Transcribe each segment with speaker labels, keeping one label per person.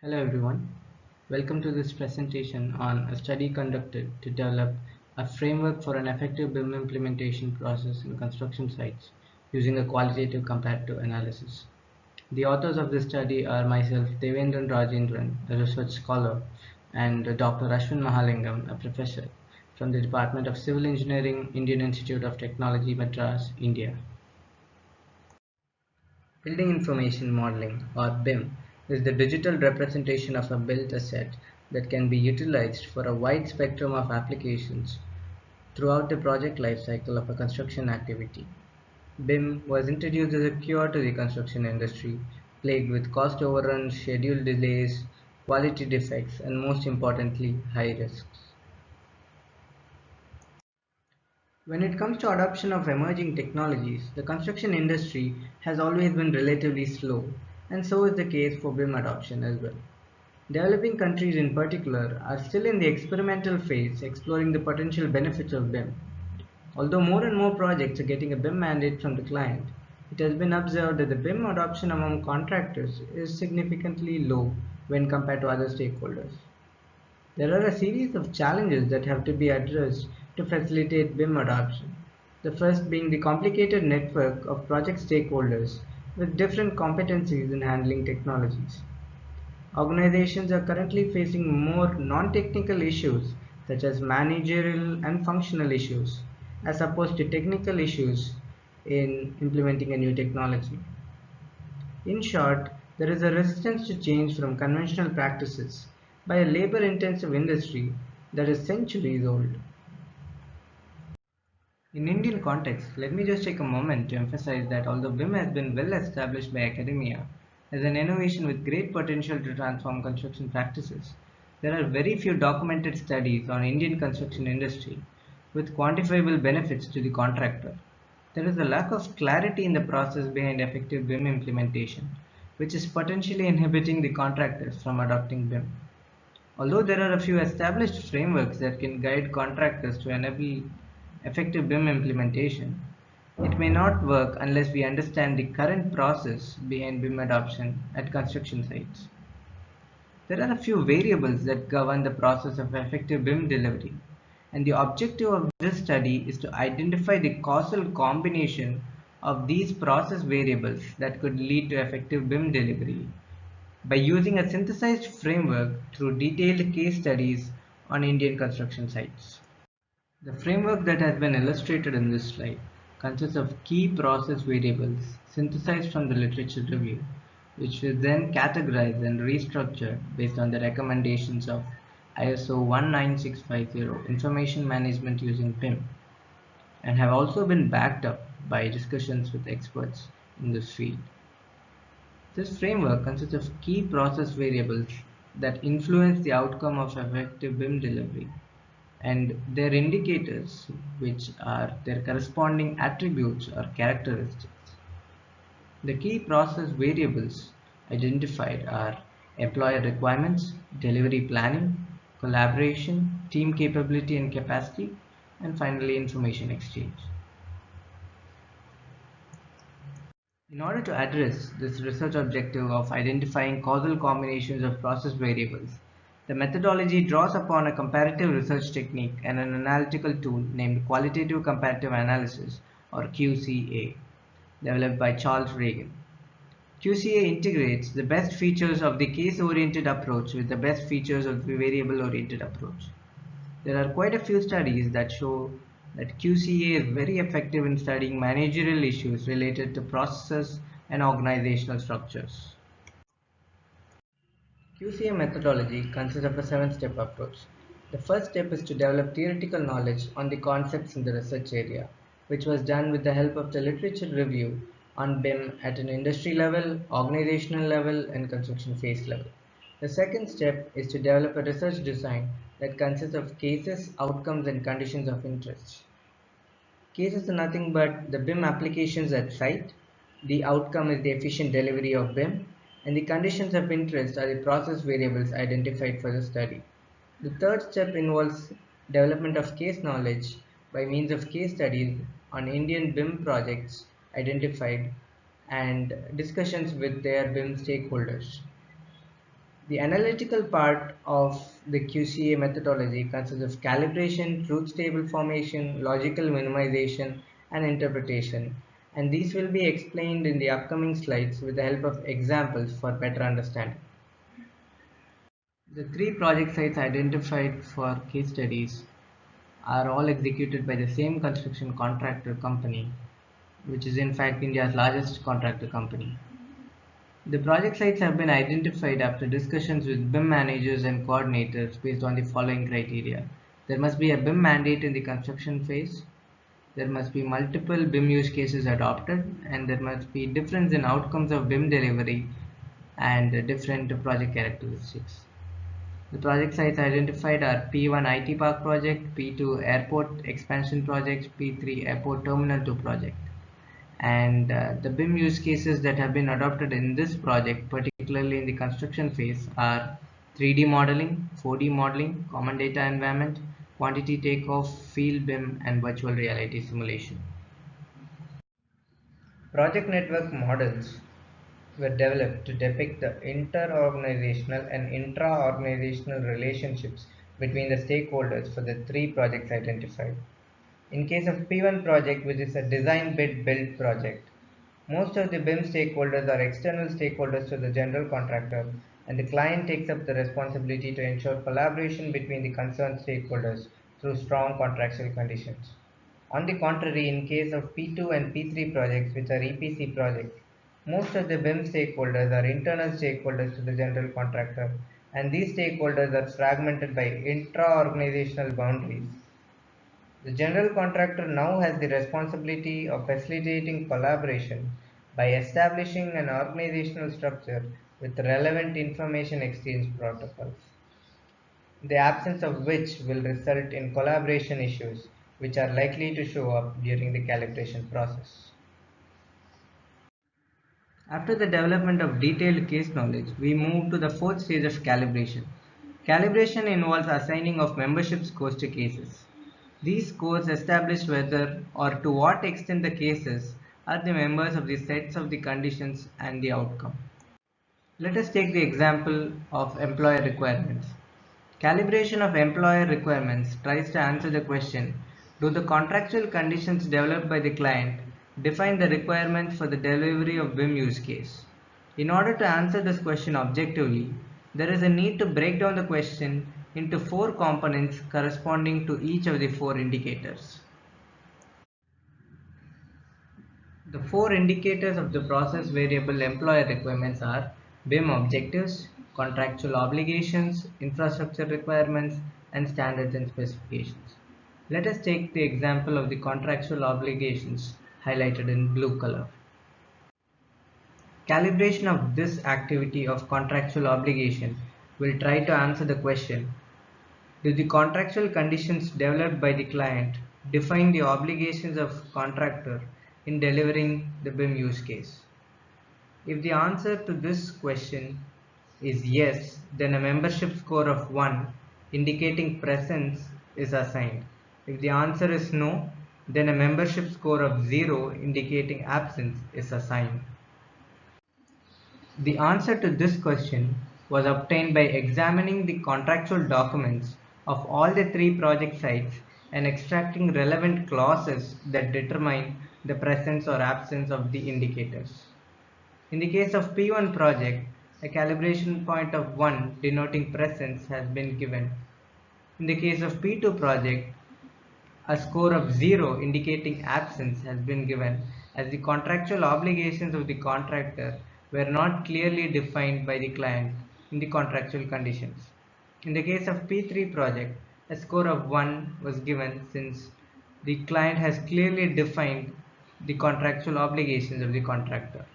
Speaker 1: Hello everyone, welcome to this presentation on a study conducted to develop a framework for an effective BIM implementation process in construction sites using a qualitative comparative analysis. The authors of this study are myself, Devendran Rajendran, a research scholar, and Dr. Ashwin Mahalingam, a professor from the Department of Civil Engineering, Indian Institute of Technology, Madras, India. Building Information Modeling, or BIM, is the digital representation of a built asset that can be utilized for a wide spectrum of applications throughout the project lifecycle of a construction activity. BIM was introduced as a cure to the construction industry, plagued with cost overruns, schedule delays, quality defects, and most importantly, high risks. When it comes to adoption of emerging technologies, the construction industry has always been relatively slow, and so is the case for BIM adoption as well. Developing countries in particular are still in the experimental phase exploring the potential benefits of BIM. Although more and more projects are getting a BIM mandate from the client, it has been observed that the BIM adoption among contractors is significantly low when compared to other stakeholders. There are a series of challenges that have to be addressed to facilitate BIM adoption. The first being the complicated network of project stakeholders with different competencies in handling technologies. Organizations are currently facing more non-technical issues such as managerial and functional issues as opposed to technical issues in implementing a new technology. In short, there is a resistance to change from conventional practices by a labor-intensive industry that is centuries old. In Indian context, let me just take a moment to emphasize that although BIM has been well established by academia as an innovation with great potential to transform construction practices, there are very few documented studies on Indian construction industry with quantifiable benefits to the contractor. There is a lack of clarity in the process behind effective BIM implementation, which is potentially inhibiting the contractors from adopting BIM. Although there are a few established frameworks that can guide contractors to enable effective BIM implementation, it may not work unless we understand the current process behind BIM adoption at construction sites. There are a few variables that govern the process of effective BIM delivery, and the objective of this study is to identify the causal combination of these process variables that could lead to effective BIM delivery by using a synthesized framework through detailed case studies on Indian construction sites. The framework that has been illustrated in this slide consists of key process variables synthesized from the literature review, which is then categorized and restructured based on the recommendations of ISO 19650 Information Management using BIM, and have also been backed up by discussions with experts in this field. This framework consists of key process variables that influence the outcome of effective BIM delivery and their indicators, which are their corresponding attributes or characteristics. The key process variables identified are employer requirements, delivery planning, collaboration, team capability and capacity, and finally information exchange. In order to address this research objective of identifying causal combinations of process variables, the methodology draws upon a comparative research technique and an analytical tool named Qualitative Comparative Analysis, or QCA, developed by Charles Regan. QCA integrates the best features of the case-oriented approach with the best features of the variable-oriented approach. There are quite a few studies that show that QCA is very effective in studying managerial issues related to processes and organizational structures. QCA methodology consists of a 7-step approach. The first step is to develop theoretical knowledge on the concepts in the research area, which was done with the help of the literature review on BIM at an industry level, organizational level, and construction phase level. The second step is to develop a research design that consists of cases, outcomes, and conditions of interest. Cases are nothing but the BIM applications at site, the outcome is the efficient delivery of BIM, and the conditions of interest are the process variables identified for the study. The third step involves development of case knowledge by means of case studies on Indian BIM projects identified and discussions with their BIM stakeholders. The analytical part of the QCA methodology consists of calibration, truth table formation, logical minimization, and interpretation, and these will be explained in the upcoming slides with the help of examples for better understanding. The three project sites identified for case studies are all executed by the same construction contractor company, which is in fact India's largest contractor company. The project sites have been identified after discussions with BIM managers and coordinators based on the following criteria. There must be a BIM mandate in the construction phase, there must be multiple BIM use cases adopted, and there must be difference in outcomes of BIM delivery and different project characteristics. The project sites identified are P1 IT Park project, P2 Airport Expansion project, P3 Airport Terminal 2 project. And the BIM use cases that have been adopted in this project, particularly in the construction phase, are 3D modeling, 4D modeling, common data environment, quantity takeoff, field BIM, and virtual reality simulation. Project network models were developed to depict the inter-organizational and intra-organizational relationships between the stakeholders for the three projects identified. In case of P1 project, which is a design bid build project, most of the BIM stakeholders are external stakeholders to the general contractor, and the client takes up the responsibility to ensure collaboration between the concerned stakeholders through strong contractual conditions. On the contrary, in case of P2 and P3 projects, which are EPC projects, most of the BIM stakeholders are internal stakeholders to the general contractor, and these stakeholders are fragmented by intra-organizational boundaries. The general contractor now has the responsibility of facilitating collaboration by establishing an organizational structure with relevant information exchange protocols, the absence of which will result in collaboration issues which are likely to show up during the calibration process. After the development of detailed case knowledge, we move to the fourth stage of calibration. Calibration involves assigning of membership scores to cases. These scores establish whether or to what extent the cases are the members of the sets of the conditions and the outcome. Let us take the example of employer requirements. Calibration of employer requirements tries to answer the question, do the contractual conditions developed by the client define the requirements for the delivery of BIM use case? In order to answer this question objectively, there is a need to break down the question into four components corresponding to each of the four indicators. The four indicators of the process variable employer requirements are BIM objectives, contractual obligations, infrastructure requirements, and standards and specifications. Let us take the example of the contractual obligations highlighted in blue color. Calibration of this activity of contractual obligation will try to answer the question, do the contractual conditions developed by the client define the obligations of contractor in delivering the BIM use case? If the answer to this question is yes, then a membership score of 1 indicating presence is assigned. If the answer is no, then a membership score of 0 indicating absence is assigned. The answer to this question was obtained by examining the contractual documents of all the three project sites and extracting relevant clauses that determine the presence or absence of the indicators. In the case of P1 project, a calibration point of 1 denoting presence has been given. In the case of P2 project, a score of 0 indicating absence has been given, as the contractual obligations of the contractor were not clearly defined by the client in the contractual conditions. In the case of P3 project, a score of 1 was given since the client has clearly defined the contractual obligations of the contractor.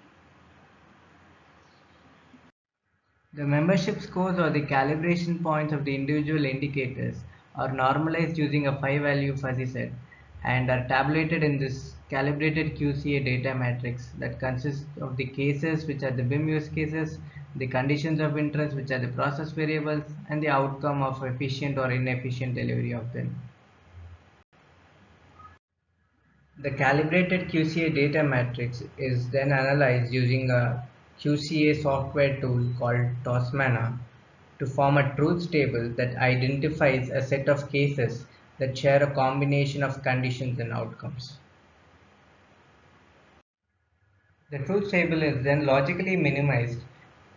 Speaker 1: The membership scores or the calibration points of the individual indicators are normalized using a 5-value fuzzy set and are tabulated in this calibrated QCA data matrix that consists of the cases, which are the BIM use cases, the conditions of interest, which are the process variables, and the outcome of efficient or inefficient delivery of BIM. The calibrated QCA data matrix is then analyzed using a QCA software tool called Tosmana to form a truth table that identifies a set of cases that share a combination of conditions and outcomes. The truth table is then logically minimized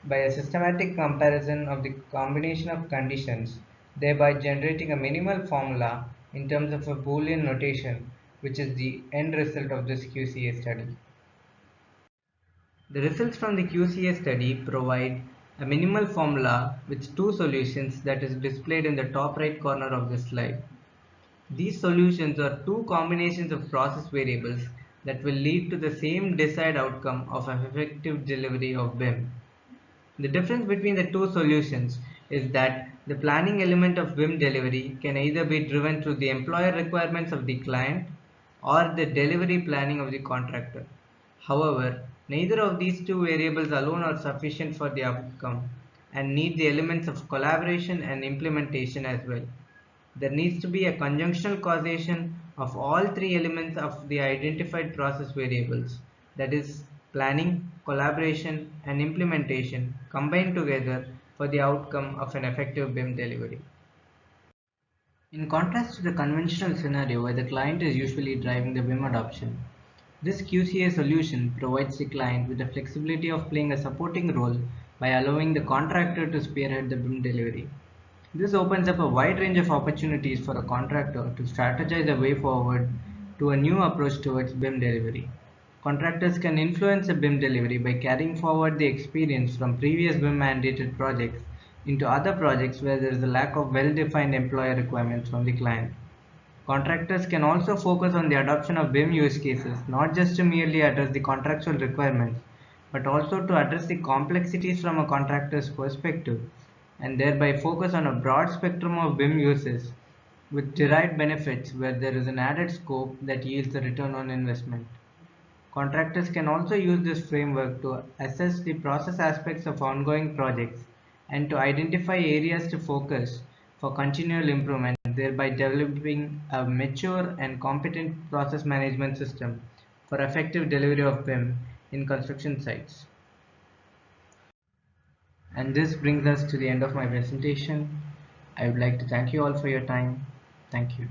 Speaker 1: by a systematic comparison of the combination of conditions, thereby generating a minimal formula in terms of a Boolean notation, which is the end result of this QCA study. The results from the QCA study provide a minimal formula with two solutions that is displayed in the top right corner of the slide. These solutions are two combinations of process variables that will lead to the same desired outcome of an effective delivery of BIM. The difference between the two solutions is that the planning element of BIM delivery can either be driven through the employer requirements of the client or the delivery planning of the contractor. However, neither of these two variables alone are sufficient for the outcome and need the elements of collaboration and implementation as well. There needs to be a conjunctional causation of all three elements of the identified process variables, that is, planning, collaboration, and implementation combined together for the outcome of an effective BIM delivery. In contrast to the conventional scenario where the client is usually driving the BIM adoption, this QCA solution provides the client with the flexibility of playing a supporting role by allowing the contractor to spearhead the BIM delivery. This opens up a wide range of opportunities for a contractor to strategize a way forward to a new approach towards BIM delivery. Contractors can influence a BIM delivery by carrying forward the experience from previous BIM mandated projects into other projects where there is a lack of well-defined employer requirements from the client. Contractors can also focus on the adoption of BIM use cases, not just to merely address the contractual requirements, but also to address the complexities from a contractor's perspective, and thereby focus on a broad spectrum of BIM uses with derived benefits where there is an added scope that yields a return on investment. Contractors can also use this framework to assess the process aspects of ongoing projects and to identify areas to focus for continual improvement, thereby developing a mature and competent process management system for effective delivery of BIM in construction sites. And this brings us to the end of my presentation. I would like to thank you all for your time. Thank you.